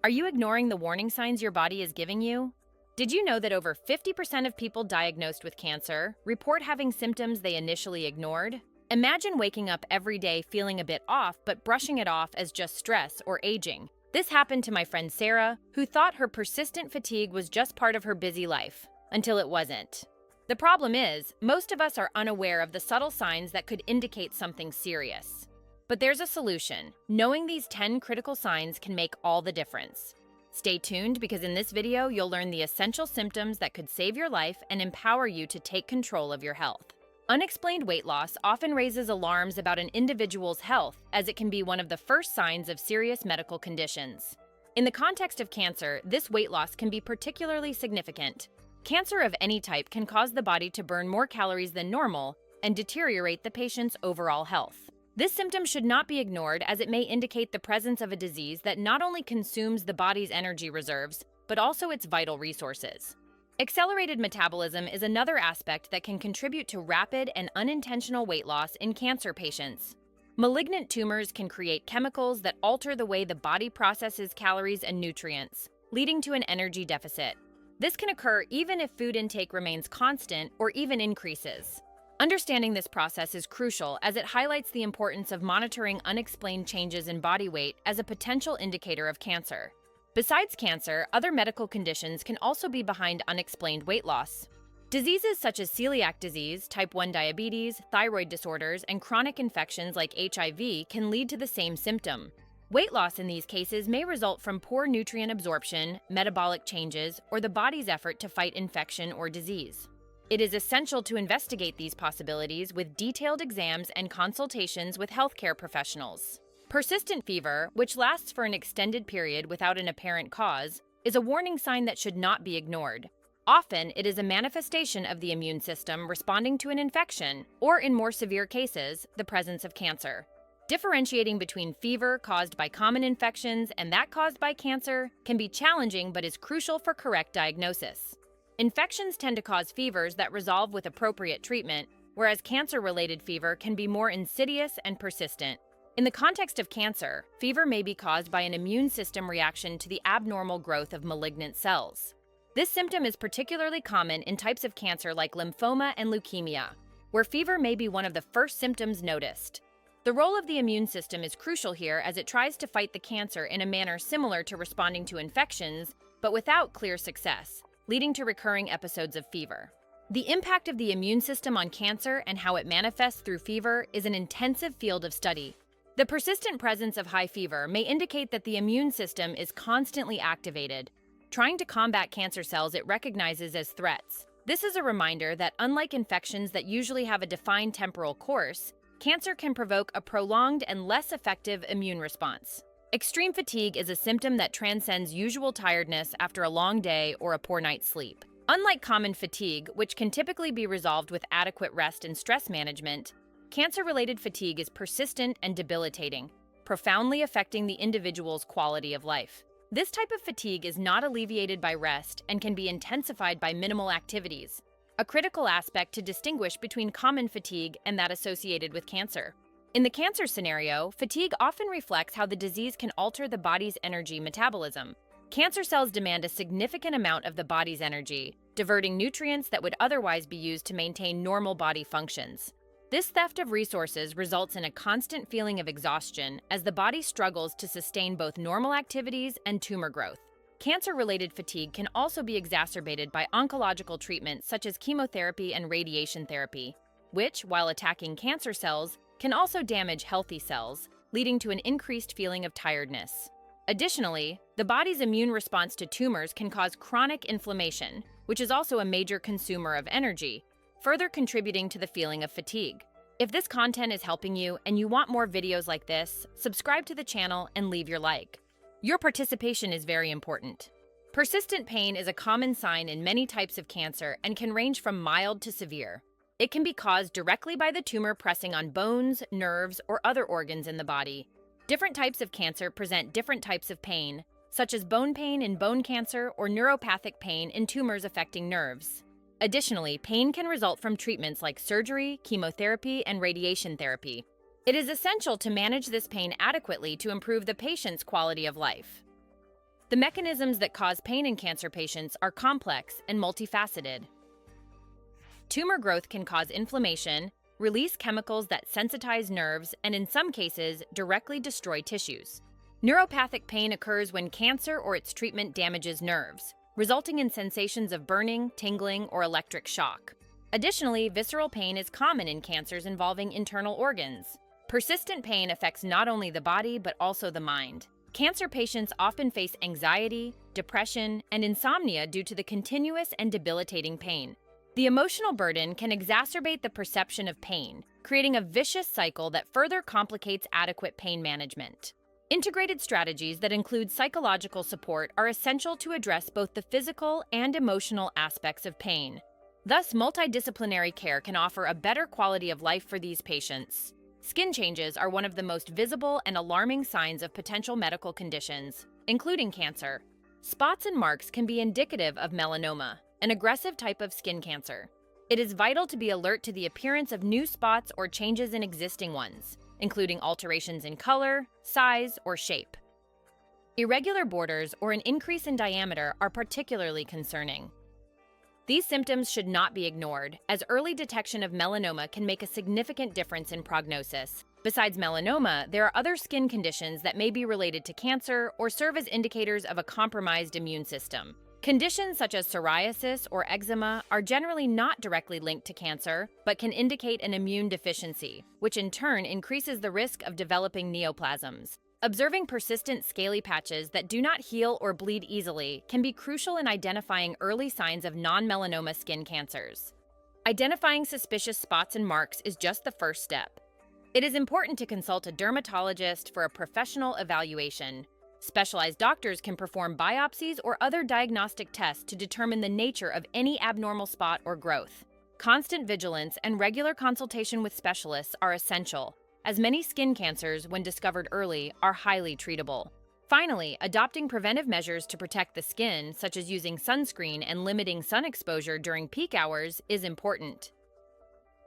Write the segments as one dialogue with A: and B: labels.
A: Are you ignoring the warning signs your body is giving you? Did you know that over 50% of people diagnosed with cancer report having symptoms they initially ignored? Imagine waking up every day feeling a bit off but brushing it off as just stress or aging. This happened to my friend Sarah, who thought her persistent fatigue was just part of her busy life, until it wasn't. The problem is, most of us are unaware of the subtle signs that could indicate something serious. But there's a solution. Knowing these 10 critical signs can make all the difference. Stay tuned because in this video, you'll learn the essential symptoms that could save your life and empower you to take control of your health. Unexplained weight loss often raises alarms about an individual's health, as it can be one of the first signs of serious medical conditions. In the context of cancer, this weight loss can be particularly significant. Cancer of any type can cause the body to burn more calories than normal and deteriorate the patient's overall health. This symptom should not be ignored, as it may indicate the presence of a disease that not only consumes the body's energy reserves, but also its vital resources. Accelerated metabolism is another aspect that can contribute to rapid and unintentional weight loss in cancer patients. Malignant tumors can create chemicals that alter the way the body processes calories and nutrients, leading to an energy deficit. This can occur even if food intake remains constant or even increases. Understanding this process is crucial, as it highlights the importance of monitoring unexplained changes in body weight as a potential indicator of cancer. Besides cancer, other medical conditions can also be behind unexplained weight loss. Diseases such as celiac disease, type 1 diabetes, thyroid disorders, and chronic infections like HIV can lead to the same symptom. Weight loss in these cases may result from poor nutrient absorption, metabolic changes, or the body's effort to fight infection or disease. It is essential to investigate these possibilities with detailed exams and consultations with healthcare professionals. Persistent fever, which lasts for an extended period without an apparent cause, is a warning sign that should not be ignored. Often, it is a manifestation of the immune system responding to an infection, or in more severe cases, the presence of cancer. Differentiating between fever caused by common infections and that caused by cancer can be challenging, but is crucial for correct diagnosis. Infections tend to cause fevers that resolve with appropriate treatment, whereas cancer-related fever can be more insidious and persistent. In the context of cancer, fever may be caused by an immune system reaction to the abnormal growth of malignant cells. This symptom is particularly common in types of cancer like lymphoma and leukemia, where fever may be one of the first symptoms noticed. The role of the immune system is crucial here, as it tries to fight the cancer in a manner similar to responding to infections, but without clear success, leading to recurring episodes of fever. The impact of the immune system on cancer and how it manifests through fever is an intensive field of study. The persistent presence of high fever may indicate that the immune system is constantly activated, trying to combat cancer cells it recognizes as threats. This is a reminder that unlike infections that usually have a defined temporal course, cancer can provoke a prolonged and less effective immune response. Extreme fatigue is a symptom that transcends usual tiredness after a long day or a poor night's sleep. Unlike common fatigue, which can typically be resolved with adequate rest and stress management, cancer-related fatigue is persistent and debilitating, profoundly affecting the individual's quality of life. This type of fatigue is not alleviated by rest and can be intensified by minimal activities, a critical aspect to distinguish between common fatigue and that associated with cancer. In the cancer scenario, fatigue often reflects how the disease can alter the body's energy metabolism. Cancer cells demand a significant amount of the body's energy, diverting nutrients that would otherwise be used to maintain normal body functions. This theft of resources results in a constant feeling of exhaustion as the body struggles to sustain both normal activities and tumor growth. Cancer-related fatigue can also be exacerbated by oncological treatments such as chemotherapy and radiation therapy, which, while attacking cancer cells, can also damage healthy cells, leading to an increased feeling of tiredness. Additionally, the body's immune response to tumors can cause chronic inflammation, which is also a major consumer of energy, further contributing to the feeling of fatigue. If this content is helping you and you want more videos like this, subscribe to the channel and leave your like. Your participation is very important. Persistent pain is a common sign in many types of cancer and can range from mild to severe. It can be caused directly by the tumor pressing on bones, nerves, or other organs in the body. Different types of cancer present different types of pain, such as bone pain in bone cancer or neuropathic pain in tumors affecting nerves. Additionally, pain can result from treatments like surgery, chemotherapy, and radiation therapy. It is essential to manage this pain adequately to improve the patient's quality of life. The The mechanisms that cause pain in cancer patients are complex and multifaceted. Tumor growth can cause inflammation, release chemicals that sensitize nerves, and in some cases, directly destroy tissues. Neuropathic pain occurs when cancer or its treatment damages nerves, resulting in sensations of burning, tingling, or electric shock. Additionally, visceral pain is common in cancers involving internal organs. Persistent pain affects not only the body but also the mind. Cancer patients often face anxiety, depression, and insomnia due to the continuous and debilitating pain. The emotional burden can exacerbate the perception of pain, creating a vicious cycle that further complicates adequate pain management. Integrated strategies that include psychological support are essential to address both the physical and emotional aspects of pain. Thus, multidisciplinary care can offer a better quality of life for these patients. Skin changes are one of the most visible and alarming signs of potential medical conditions, including cancer. Spots and marks can be indicative of melanoma, an aggressive type of skin cancer. It is vital to be alert to the appearance of new spots or changes in existing ones, including alterations in color, size, or shape. Irregular borders or an increase in diameter are particularly concerning. These symptoms should not be ignored, as early detection of melanoma can make a significant difference in prognosis. Besides melanoma, there are other skin conditions that may be related to cancer or serve as indicators of a compromised immune system. Conditions such as psoriasis or eczema are generally not directly linked to cancer, but can indicate an immune deficiency, which in turn increases the risk of developing neoplasms. Observing persistent scaly patches that do not heal or bleed easily can be crucial in identifying early signs of non-melanoma skin cancers. Identifying suspicious spots and marks is just the first step. It is important to consult a dermatologist for a professional evaluation. Specialized doctors can perform biopsies or other diagnostic tests to determine the nature of any abnormal spot or growth. Constant vigilance and regular consultation with specialists are essential, as many skin cancers, when discovered early, are highly treatable. Finally, adopting preventive measures to protect the skin, such as using sunscreen and limiting sun exposure during peak hours, is important.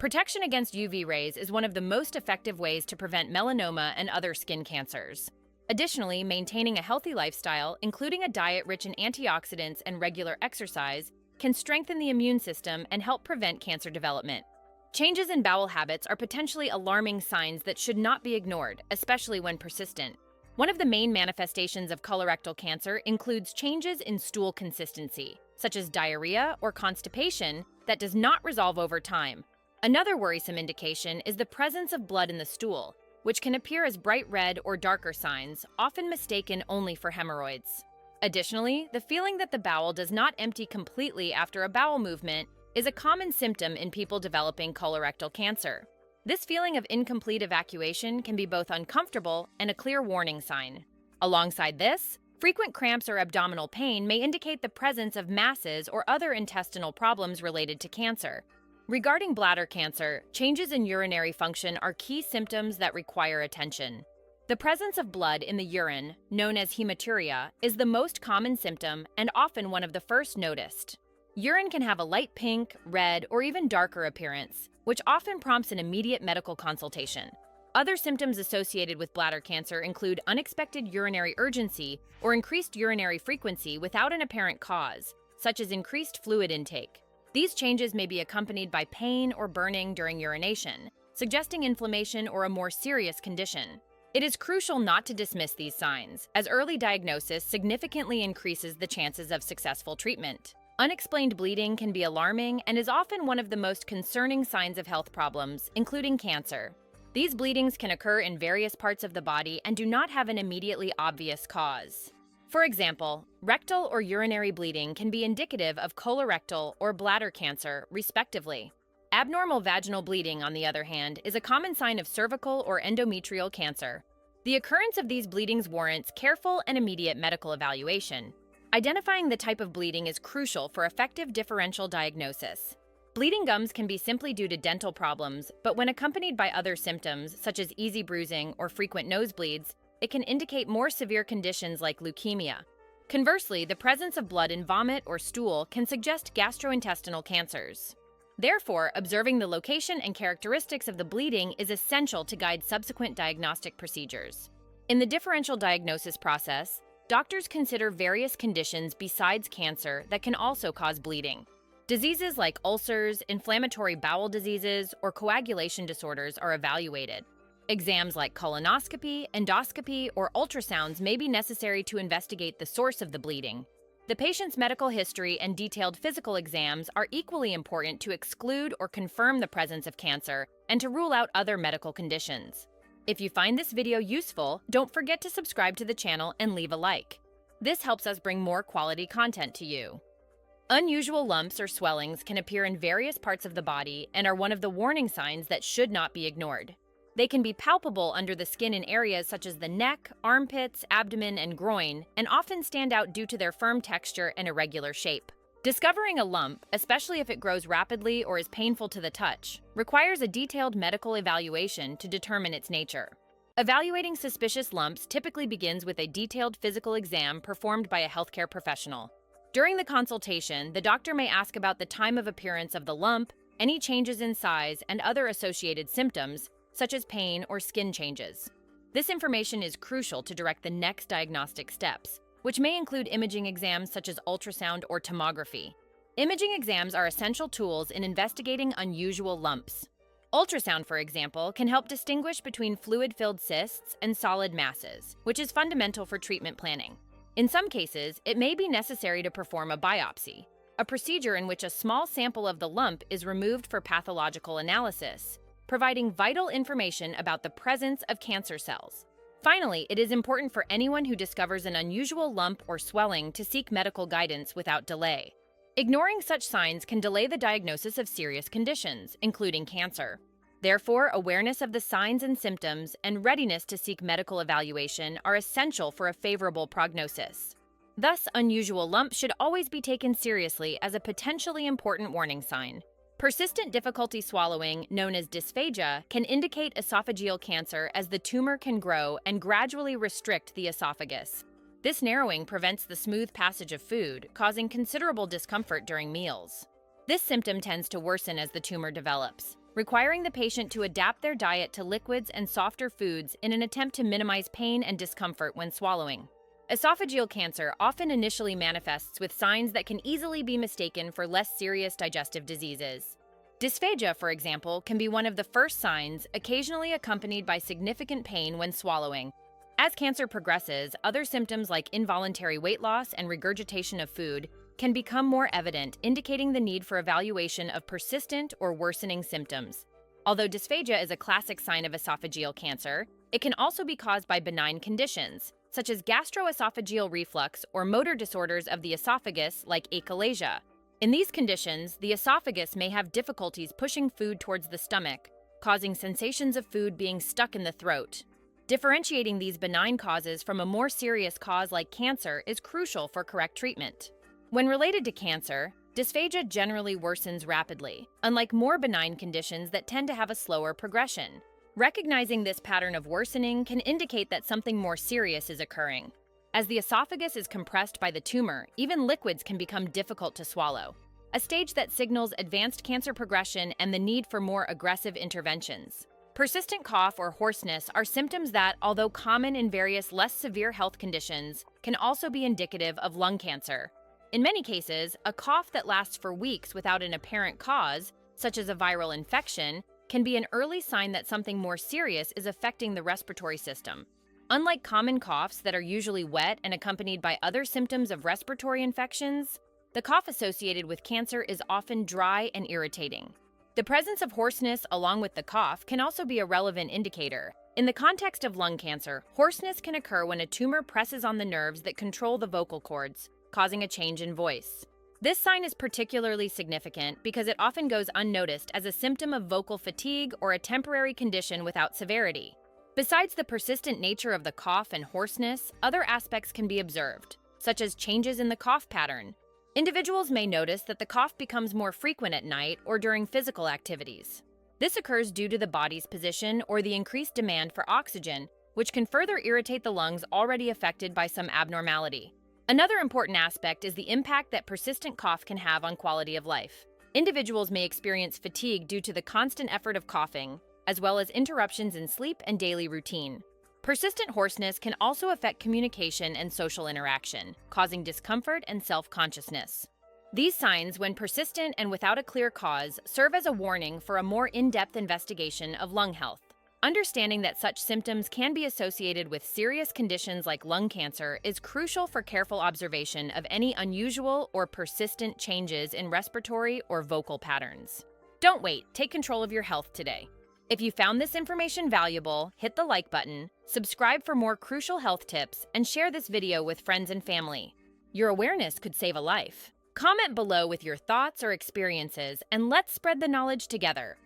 A: Protection against UV rays is one of the most effective ways to prevent melanoma and other skin cancers. Additionally, maintaining a healthy lifestyle, including a diet rich in antioxidants and regular exercise, can strengthen the immune system and help prevent cancer development. Changes in bowel habits are potentially alarming signs that should not be ignored, especially when persistent. One of the main manifestations of colorectal cancer includes changes in stool consistency, such as diarrhea or constipation, that does not resolve over time. Another worrisome indication is the presence of blood in the stool, which can appear as bright red or darker signs, often mistaken only for hemorrhoids. Additionally, the feeling that the bowel does not empty completely after a bowel movement is a common symptom in people developing colorectal cancer. This feeling of incomplete evacuation can be both uncomfortable and a clear warning sign. Alongside this, frequent cramps or abdominal pain may indicate the presence of masses or other intestinal problems related to cancer. Regarding bladder cancer, changes in urinary function are key symptoms that require attention. The presence of blood in the urine, known as hematuria, is the most common symptom and often one of the first noticed. Urine can have a light pink, red, or even darker appearance, which often prompts an immediate medical consultation. Other symptoms associated with bladder cancer include unexpected urinary urgency or increased urinary frequency without an apparent cause, such as increased fluid intake. These changes may be accompanied by pain or burning during urination, suggesting inflammation or a more serious condition. It is crucial not to dismiss these signs, as early diagnosis significantly increases the chances of successful treatment. Unexplained bleeding can be alarming and is often one of the most concerning signs of health problems, including cancer. These bleedings can occur in various parts of the body and do not have an immediately obvious cause. For example, rectal or urinary bleeding can be indicative of colorectal or bladder cancer, respectively. Abnormal vaginal bleeding, on the other hand, is a common sign of cervical or endometrial cancer. The occurrence of these bleedings warrants careful and immediate medical evaluation. Identifying the type of bleeding is crucial for effective differential diagnosis. Bleeding gums can be simply due to dental problems, but when accompanied by other symptoms, such as easy bruising or frequent nosebleeds, it can indicate more severe conditions like leukemia. Conversely, the presence of blood in vomit or stool can suggest gastrointestinal cancers. Therefore, observing the location and characteristics of the bleeding is essential to guide subsequent diagnostic procedures. In the differential diagnosis process, doctors consider various conditions besides cancer that can also cause bleeding. Diseases like ulcers, inflammatory bowel diseases, or coagulation disorders are evaluated. Exams like colonoscopy, endoscopy, or ultrasounds may be necessary to investigate the source of the bleeding. The patient's medical history and detailed physical exams are equally important to exclude or confirm the presence of cancer and to rule out other medical conditions. If you find this video useful, don't forget to subscribe to the channel and leave a like. This helps us bring more quality content to you. Unusual lumps or swellings can appear in various parts of the body and are one of the warning signs that should not be ignored. They can be palpable under the skin in areas such as the neck, armpits, abdomen, and groin, and often stand out due to their firm texture and irregular shape. Discovering a lump, especially if it grows rapidly or is painful to the touch, requires a detailed medical evaluation to determine its nature. Evaluating suspicious lumps typically begins with a detailed physical exam performed by a healthcare professional. During the consultation, the doctor may ask about the time of appearance of the lump, any changes in size, and other associated symptoms, such as pain or skin changes. This information is crucial to direct the next diagnostic steps, which may include imaging exams such as ultrasound or tomography. Imaging exams are essential tools in investigating unusual lumps. Ultrasound, for example, can help distinguish between fluid-filled cysts and solid masses, which is fundamental for treatment planning. In some cases, it may be necessary to perform a biopsy, a procedure in which a small sample of the lump is removed for pathological analysis, providing vital information about the presence of cancer cells. Finally, it is important for anyone who discovers an unusual lump or swelling to seek medical guidance without delay. Ignoring such signs can delay the diagnosis of serious conditions, including cancer. Therefore, awareness of the signs and symptoms and readiness to seek medical evaluation are essential for a favorable prognosis. Thus, unusual lumps should always be taken seriously as a potentially important warning sign. Persistent difficulty swallowing, known as dysphagia, can indicate esophageal cancer as the tumor can grow and gradually restrict the esophagus. This narrowing prevents the smooth passage of food, causing considerable discomfort during meals. This symptom tends to worsen as the tumor develops, requiring the patient to adapt their diet to liquids and softer foods in an attempt to minimize pain and discomfort when swallowing. Esophageal cancer often initially manifests with signs that can easily be mistaken for less serious digestive diseases. Dysphagia, for example, can be one of the first signs, occasionally accompanied by significant pain when swallowing. As cancer progresses, other symptoms like involuntary weight loss and regurgitation of food can become more evident, indicating the need for evaluation of persistent or worsening symptoms. Although dysphagia is a classic sign of esophageal cancer, it can also be caused by benign conditions, such as gastroesophageal reflux or motor disorders of the esophagus like achalasia. In these conditions, the esophagus may have difficulties pushing food towards the stomach, causing sensations of food being stuck in the throat. Differentiating these benign causes from a more serious cause like cancer is crucial for correct treatment. When related to cancer, dysphagia generally worsens rapidly, unlike more benign conditions that tend to have a slower progression. Recognizing this pattern of worsening can indicate that something more serious is occurring. As the esophagus is compressed by the tumor, even liquids can become difficult to swallow, a stage that signals advanced cancer progression and the need for more aggressive interventions. Persistent cough or hoarseness are symptoms that, although common in various less severe health conditions, can also be indicative of lung cancer. In many cases, a cough that lasts for weeks without an apparent cause, such as a viral infection, can be an early sign that something more serious is affecting the respiratory system. Unlike common coughs that are usually wet and accompanied by other symptoms of respiratory infections, the cough associated with cancer is often dry and irritating. The presence of hoarseness along with the cough can also be a relevant indicator. In the context of lung cancer, hoarseness can occur when a tumor presses on the nerves that control the vocal cords, causing a change in voice. This sign is particularly significant because it often goes unnoticed as a symptom of vocal fatigue or a temporary condition without severity. Besides the persistent nature of the cough and hoarseness, other aspects can be observed, such as changes in the cough pattern. Individuals may notice that the cough becomes more frequent at night or during physical activities. This occurs due to the body's position or the increased demand for oxygen, which can further irritate the lungs already affected by some abnormality. Another important aspect is the impact that persistent cough can have on quality of life. Individuals may experience fatigue due to the constant effort of coughing, as well as interruptions in sleep and daily routine. Persistent hoarseness can also affect communication and social interaction, causing discomfort and self-consciousness. These signs, when persistent and without a clear cause, serve as a warning for a more in-depth investigation of lung health. Understanding that such symptoms can be associated with serious conditions like lung cancer is crucial for careful observation of any unusual or persistent changes in respiratory or vocal patterns. Don't wait, take control of your health today. If you found this information valuable, hit the like button, subscribe for more crucial health tips, and share this video with friends and family. Your awareness could save a life. Comment below with your thoughts or experiences, and let's spread the knowledge together.